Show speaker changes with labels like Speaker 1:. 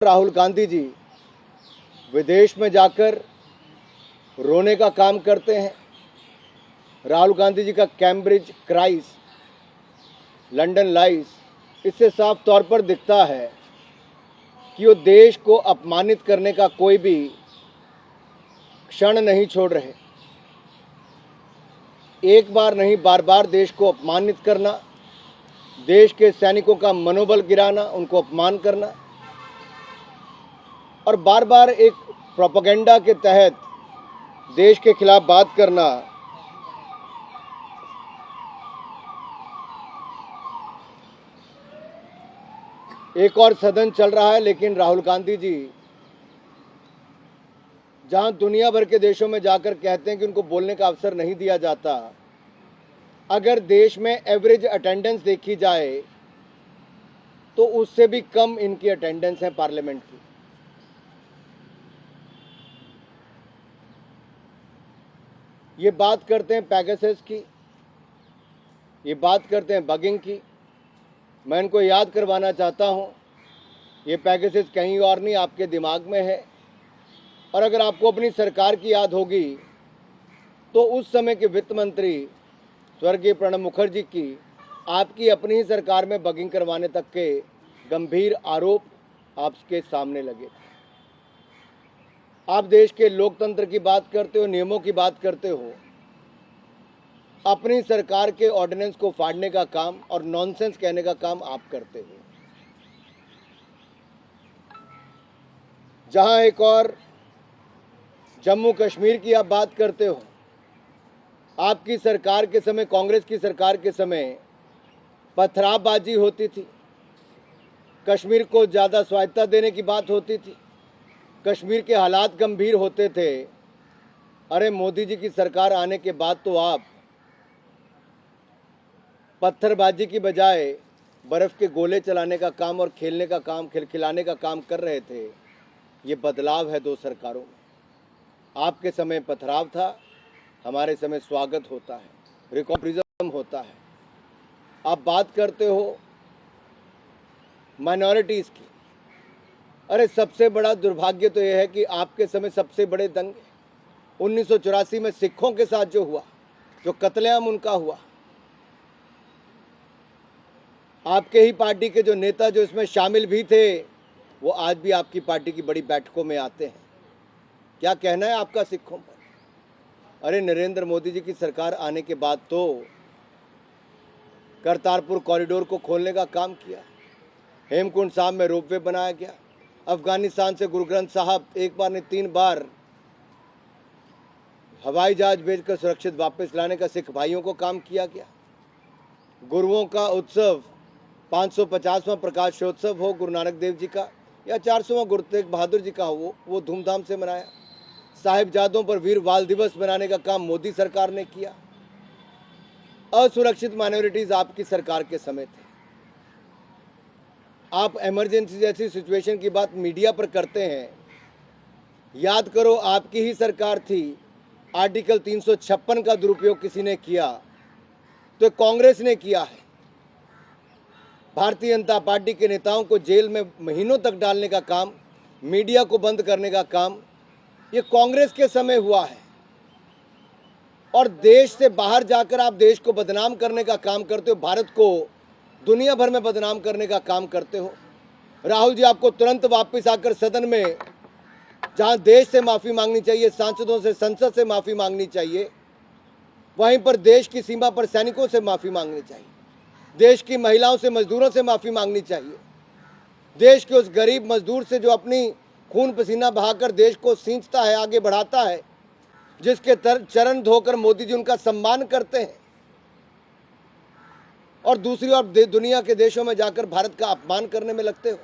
Speaker 1: राहुल गांधी जी विदेश में जाकर रोने का काम करते हैं। राहुल गांधी जी का कैम्ब्रिज क्राइस, लंदन लाइस, इससे साफ तौर पर दिखता है कि वो देश को अपमानित करने का कोई भी क्षण नहीं छोड़ रहे। एक बार नहीं, बार बार देश को अपमानित करना, देश के सैनिकों का मनोबल गिराना, उनको अपमान करना और बार बार एक प्रोपेगेंडा के तहत देश के खिलाफ बात करना, एक और सदन चल रहा है लेकिन राहुल गांधी जी जहां दुनिया भर के देशों में जाकर कहते हैं कि उनको बोलने का अवसर नहीं दिया जाता, अगर देश में एवरेज अटेंडेंस देखी जाए तो उससे भी कम इनकी अटेंडेंस है पार्लियामेंट की। ये बात करते हैं पैगासस की, ये बात करते हैं बगिंग की। मैं इनको याद करवाना चाहता हूं, ये पैगासस कहीं और नहीं, आपके दिमाग में है। और अगर आपको अपनी सरकार की याद होगी तो उस समय के वित्त मंत्री स्वर्गीय प्रणब मुखर्जी की आपकी अपनी ही सरकार में बगिंग करवाने तक के गंभीर आरोप आपके सामने लगे थे। आप देश के लोकतंत्र की बात करते हो, नियमों की बात करते हो, अपनी सरकार के ऑर्डिनेंस को फाड़ने का काम और नॉनसेंस कहने का काम आप करते हो। जहां एक और जम्मू कश्मीर की आप बात करते हो, आपकी सरकार के समय, कांग्रेस की सरकार के समय पथरावबाजी होती थी, कश्मीर को ज़्यादा स्वायत्तता देने की बात होती थी, कश्मीर के हालात गंभीर होते थे। अरे मोदी जी की सरकार आने के बाद तो आप पत्थरबाजी की बजाय बर्फ़ के गोले चलाने का काम और खेलने का काम, खिलखिलाने का काम कर रहे थे। ये बदलाव है दो सरकारों में। आपके समय पथराव था, हमारे समय स्वागत होता है, रिकॉम्प्रिज्म होता है। आप बात करते हो माइनॉरिटीज़ की। अरे सबसे बड़ा दुर्भाग्य तो यह है कि आपके समय सबसे बड़े दंगे 1984 में सिखों के साथ जो हुआ, जो कत्लेआम उनका हुआ, आपके ही पार्टी के जो नेता जो इसमें शामिल भी थे, वो आज भी आपकी पार्टी की बड़ी बैठकों में आते हैं। क्या कहना है आपका सिखों पर? अरे नरेंद्र मोदी जी की सरकार आने के बाद तो करतारपुर कॉरिडोर को खोलने का काम किया, हेमकुंड साहब में रोपवे बनाया गया, अफगानिस्तान से गुरु ग्रंथ साहब एक बार नहीं 3 बार हवाई जहाज भेजकर सुरक्षित वापस लाने का सिख भाइयों को काम किया गया। गुरुओं का उत्सव 550वां प्रकाशोत्सव हो गुरु नानक देव जी का या 400वां गुरु तेग बहादुर जी का हो, वो धूमधाम से मनाया। साहिबजादों पर वीर बाल दिवस मनाने का काम मोदी सरकार ने किया। असुरक्षित माइनॉरिटीज आपकी सरकार के समय थे। आप इमरजेंसी जैसी सिचुएशन की बात मीडिया पर करते हैं। याद करो, आपकी ही सरकार थी, आर्टिकल 356 का दुरुपयोग किसी ने किया तो कांग्रेस ने किया है। भारतीय जनता पार्टी के नेताओं को जेल में महीनों तक डालने का काम, मीडिया को बंद करने का काम, ये कांग्रेस के समय हुआ है। और देश से बाहर जाकर आप देश को बदनाम करने का काम करते हो, भारत को दुनिया भर में बदनाम करने का काम करते हो। राहुल जी, आपको तुरंत वापस आकर सदन में, जहां देश से माफ़ी मांगनी चाहिए, सांसदों से, संसद से माफ़ी मांगनी चाहिए, वहीं पर देश की सीमा पर सैनिकों से माफ़ी मांगनी चाहिए, देश की महिलाओं से, मजदूरों से माफ़ी मांगनी चाहिए, देश के उस गरीब मजदूर से जो अपनी खून पसीना बहाकर देश को सींचता है, आगे बढ़ाता है, जिसके चरण धोकर मोदी जी उनका सम्मान करते हैं, और दूसरी ओर दुनिया के देशों में जाकर भारत का अपमान करने में लगते हो।